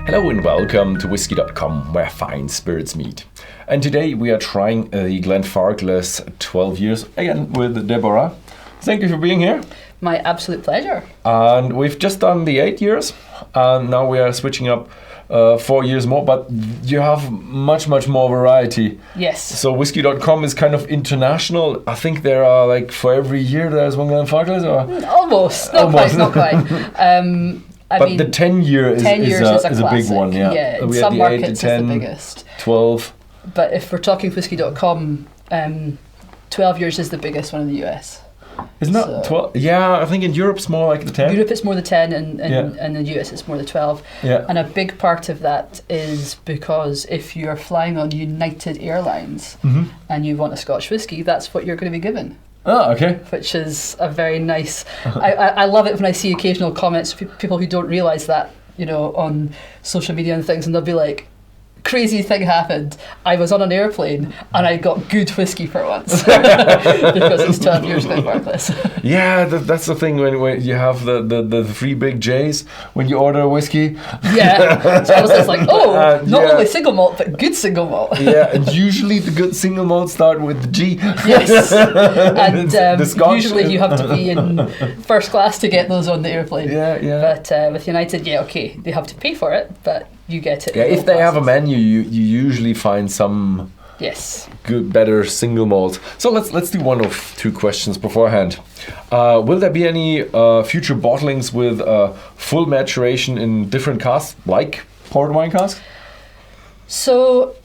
Hello and welcome to Whisky.com, where fine spirits meet. And today we are trying the Glenfarclas 12 years, again with Deborah. Thank you for being here. My absolute pleasure. And we've just done the 8 years, and now we are switching up 4 years more, but you have much more variety. Yes. So Whisky.com is kind of international. I think there are like for every year there's one Glenfarclas, or? Almost, not quite. But the 10-year is a big one, yeah. Yeah, in we some had the 8 markets to 10, it's the biggest. 12. But if we're talking Whisky.com, 12 years is the biggest one in the US. Isn't that 12? Yeah, I think in Europe it's more like the 10. Europe it's more the 10 and in the US it's more the 12. Yeah. And a big part of that is because if you're flying on United Airlines and you want a Scotch whisky, that's what you're going to be given. Oh, okay. Which is a very nice... I love it when I see occasional comments, people who don't realise that, on social media and things, and they'll be like, crazy thing happened. I was on an airplane and I got good whiskey for once because it's 12 years Glenfarclas. Yeah, that's the thing when you have the three big J's when you order a whiskey. Yeah, so I was just like, not only single malt but good single malt. Yeah, and usually the good single malts start with the G. Yes, and usually you have to be in first class to get those on the airplane. Yeah. But with United, they have to pay for it, but you get it. Yeah, if they have a menu, you usually find some good, better single malt. So let's do one of two questions beforehand. Will there be any future bottlings with full maturation in different casks, like port wine cask? So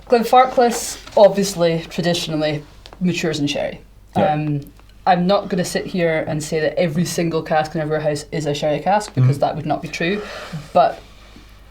Glenfarclas, obviously, traditionally matures in sherry. Yeah. I'm not going to sit here and say that every single cask in every warehouse is a sherry cask because that would not be true, but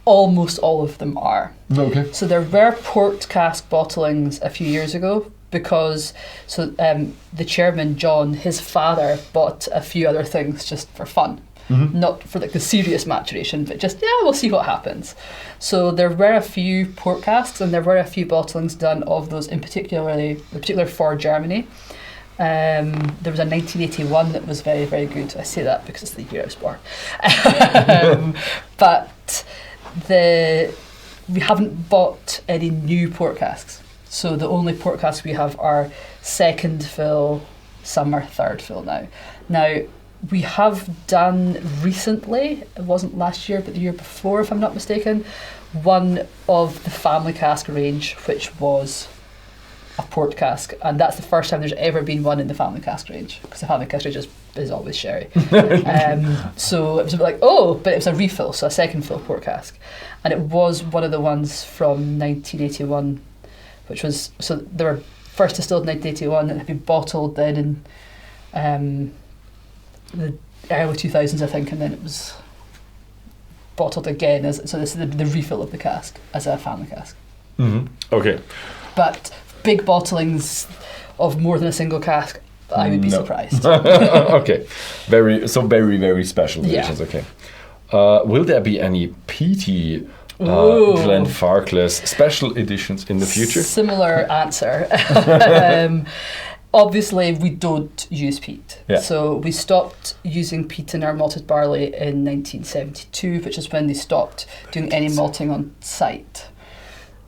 almost all of them are. Okay. So there were port cask bottlings a few years ago because the chairman, John, his father bought a few other things just for fun. Not for like the serious maturation, but just, we'll see what happens. So there were a few port casks and there were a few bottlings done of those in particular for Germany. There was a 1981 that was very, very good. I say that because it's the year I was born. But we haven't bought any new port casks. So the only port casks we have are second fill, some are third fill now. Now, we have done recently, it wasn't last year, but the year before, if I'm not mistaken, one of the family cask range, which was a port cask, and that's the first time there's ever been one in the family cask range, because the family cask range is always sherry. So it was a bit like, but it was a refill, so a second fill port cask, and it was one of the ones from 1981, which was, so they were first distilled in 1981 and had been bottled then in the early 2000s, I think, and then it was bottled again so this is the refill of the cask as a family cask. Okay. But big bottlings of more than a single cask, I would be surprised. Okay. Very, very special editions. Okay. Will there be any peaty Glenfarclas special editions in the future? Similar answer. Obviously, we don't use peat. Yeah. So we stopped using peat in our malted barley in 1972, which is when they stopped doing any malting on site.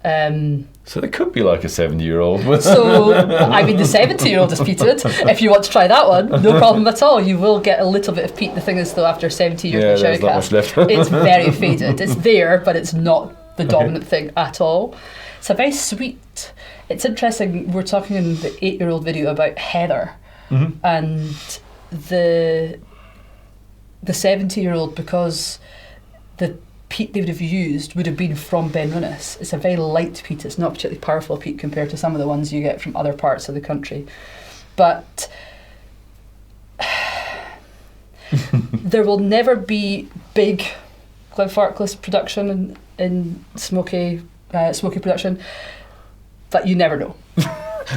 So there could be like a 70-year-old. So, I mean, the 70-year-old is peated. If you want to try that one, no problem at all. You will get a little bit of peat. The thing is, though, after 70 years of sherry cask, it's very faded. It's there, but it's not the dominant thing at all. It's a very sweet... It's interesting, we're talking in the 8-year-old video about heather, and the 70-year-old, because the peat they would have used would have been from Benrunas. It's a very light peat. It's not particularly powerful peat compared to some of the ones you get from other parts of the country. But there will never be big Glenfarclas production in smoky production, but you never know.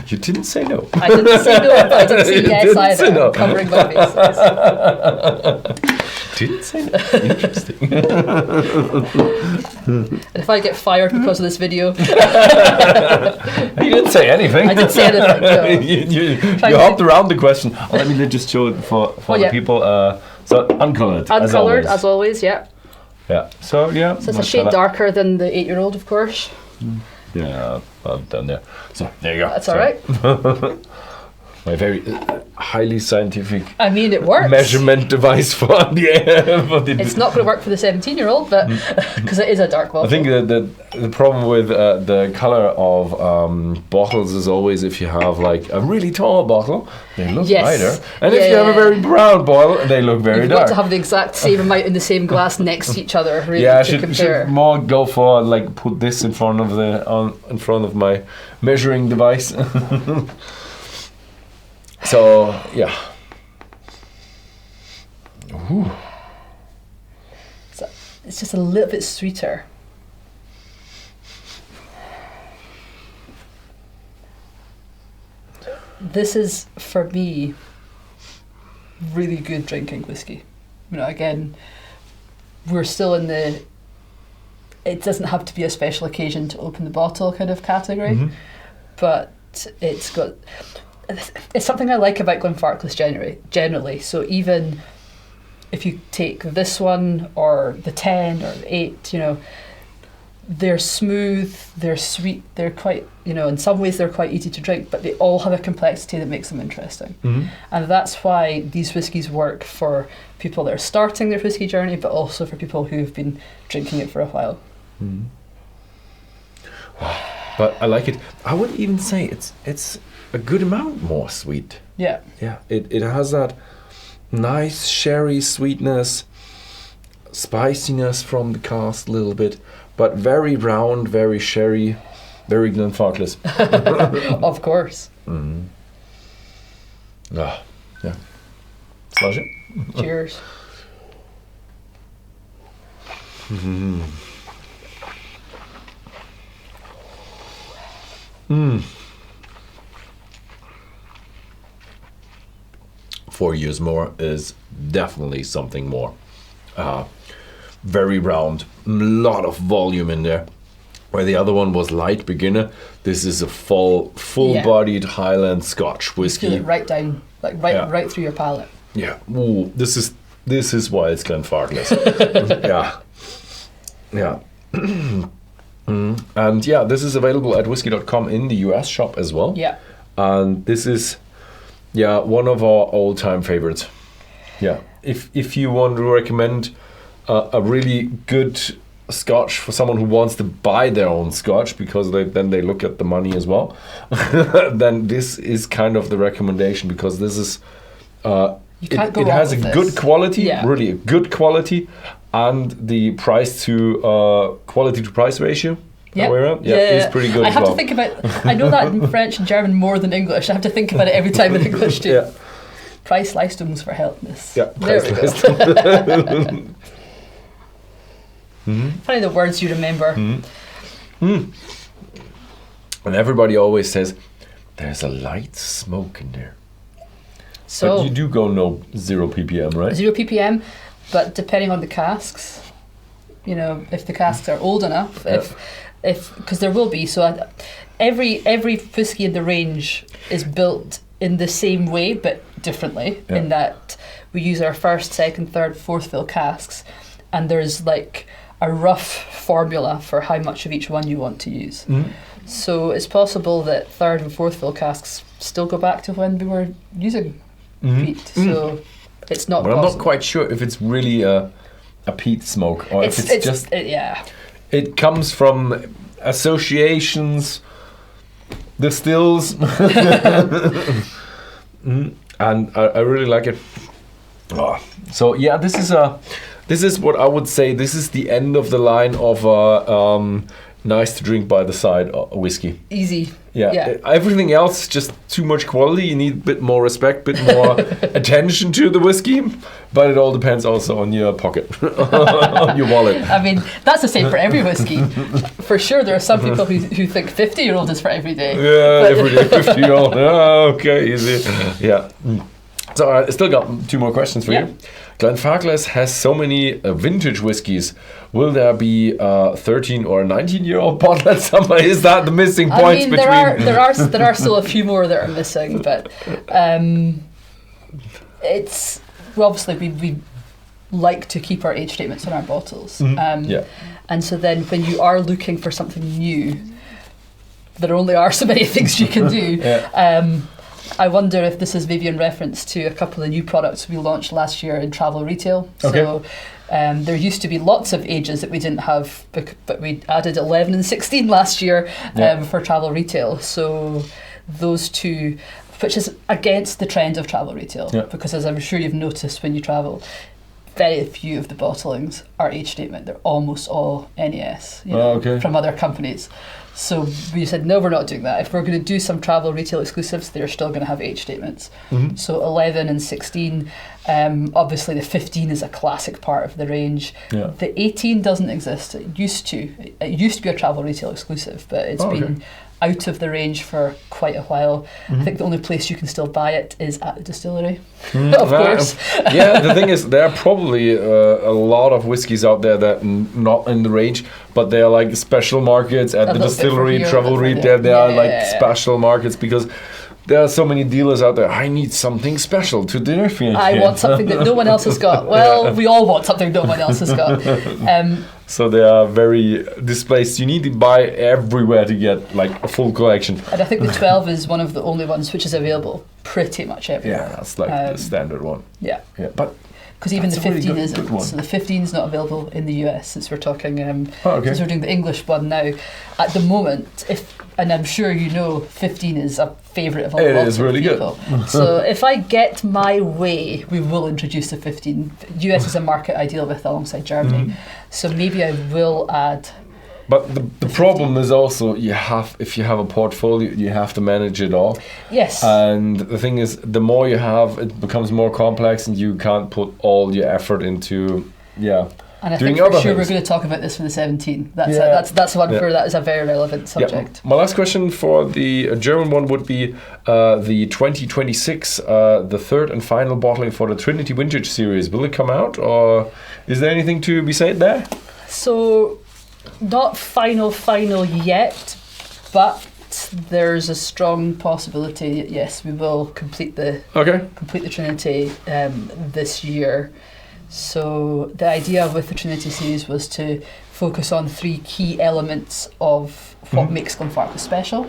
You didn't say no. I didn't say no, but I didn't say yes either. No. Covering my face. Didn't say no. Interesting. And if I get fired because of this video... You didn't say anything. I didn't say anything, no. You hopped around the question. Let me just show it for the people. So, uncoloured, as always, yeah. Yeah. So yeah. So it's a shade darker than the 8-year-old, of course. Yeah, well done there. So there you go. That's all right. My very highly scientific. I mean, it works. Measurement device for the. It's not going to work for the 17-year-old, but because it is a dark bottle. I think the problem with the color of bottles is always if you have like a really tall bottle, they look lighter, and if you have a very brown bottle, they look very dark. You've got to have the exact same amount in the same glass next to each other. Really, yeah, I to should more go for like put this in front of my measuring device. So yeah. Ooh. So it's just a little bit sweeter. This is, for me, really good drinking whiskey. You know, again, we're still in the it doesn't have to be a special occasion to open the bottle kind of category, but it's something I like about Glenfarclas generally. So even if you take this one or the 10 or the 8, you know, they're smooth, they're sweet, they're quite, you know, in some ways they're quite easy to drink, but they all have a complexity that makes them interesting. And that's why these whiskies work for people that are starting their whiskey journey, but also for people who've been drinking it for a while. But I like it. I would even say it's a good amount more sweet. Yeah. Yeah. It has that nice sherry sweetness, spiciness from the cask a little bit, but very round, very sherry, very Glenfarclas. Of course. Yeah. Slush it. Cheers. Mm. 4 years more is definitely something more. Very round, a lot of volume in there. Where the other one was light beginner, this is a full-bodied Highland Scotch whiskey. Feel it right down, like right through your palate. Yeah. Ooh, this is why it's Glenfarclas. Yeah. And yeah, this is available at Whisky.com in the US shop as well. Yeah. And this is, one of our all-time favorites. Yeah. If you want to recommend a really good Scotch for someone who wants to buy their own Scotch, because then they look at the money as well, then this is kind of the recommendation, because this is it has a good quality, really a good quality, and the price to quality to price ratio. It's pretty good. I have to think about. I know that in French and German more than English. I have to think about it every time in English too. Yeah. Price Leistungsverhältnis. Verhältnis. Yeah. There we go. Funny the words you remember. And everybody always says there's a light smoke in there. So but you do go 0 ppm, right? 0 ppm, but depending on the casks, you know, if the casks are old enough, if because there will be. So every whiskey in the range is built in the same way but differently, in that we use our first, second, third, fourth fill casks, and there's like a rough formula for how much of each one you want to use. So it's possible that third and fourth fill casks still go back to when we were using peat. So it's not. But I'm not quite sure if it's really a peat smoke, or if it's just. It comes from associations, the stills, and I really like it. So yeah, this is what I would say. This is the end of the line of nice to drink by the side whiskey. Easy. Yeah. Everything else is just too much quality. You need a bit more respect, bit more attention to the whiskey. But it all depends also on your pocket, on your wallet. I mean, that's the same for every whiskey. For sure, there are some people who think 50-year-old is for every day. Yeah, every day 50-year-old. Okay, easy. Yeah. So I still got 2 more questions for you. Glenfarclas has so many vintage whiskies. Will there be 13 or 19-year-old bottle at some? Is that the missing point between? There are still a few more that are missing, but it's obviously like to keep our age statements on our bottles. Yeah. And so then when you are looking for something new, there only are so many things you can do. Yeah. I wonder if this is maybe in reference to a couple of new products we launched last year in travel retail. Okay. So there used to be lots of ages that we didn't have, but we added 11 and 16 last year for travel retail. So those two, which is against the trend of travel retail, because as I'm sure you've noticed when you travel, very few of the bottlings are age statement. They're almost all NES from other companies. So we said, no, we're not doing that. If we're going to do some travel retail exclusives, they're still going to have age statements. So 11 and 16, obviously the 15 is a classic part of the range. Yeah. The 18 doesn't exist. It used to be a travel retail exclusive, but it's been out of the range for quite a while. I think the only place you can still buy it is at the distillery, of course. Yeah, the thing is, there are probably a lot of whiskies out there that not in the range, but they are like special markets at the distillery, travel retail. They are like special markets because there are so many dealers out there. I need something special to differentiate. I want something that no one else has got. Well, we all want something no one else has got. So they are very displaced. You need to buy everywhere to get like a full collection. And I think the 12 is one of the only ones which is available pretty much everywhere. Yeah, that's like the standard one. Yeah. But because even the 15 isn't. So the 15 is not available in the US since we're talking. Since we're doing the English one now. At the moment, and I'm sure you know, 15 is a favourite of a lot of people. It is really good. So if I get my way, we will introduce the 15. US is a market I deal with alongside Germany, so maybe I will add. But the problem is also if you have a portfolio, you have to manage it all. Yes. And the thing is, the more you have, it becomes more complex, and you can't put all your effort into And I think for sure we're going to talk about this for the 17. That's one for that is a very relevant subject. My last question for the German one would be the 2026, the third and final bottling for the Trinity Vintage series. Will it come out, or is there anything to be said there? So, not final yet, but there's a strong possibility that yes, we will complete the Trinity this year. So the idea with the Trinity series was to focus on 3 key elements of what makes Glenfarclas special.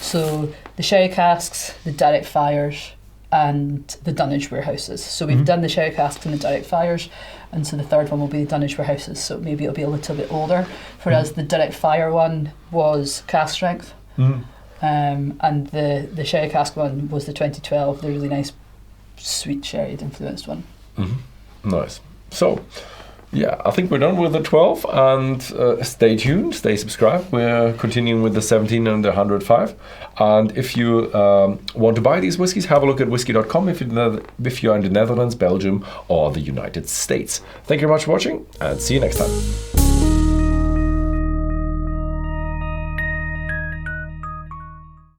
So the sherry casks, the direct fires, and the dunnage warehouses. So we've done the sherry casks and the direct fires, and so the third one will be the dunnage warehouses. So maybe it'll be a little bit older, whereas the direct fire one was cask strength, and the sherry cask one was the 2012, the really nice sweet sherry influenced one. Nice. So, I think we're done with the 12, and stay tuned, stay subscribed. We're continuing with the 17 and the 105. And if you want to buy these whiskies, have a look at Whisky.com if you're in the Netherlands, Belgium, or the United States. Thank you very much for watching, and see you next time.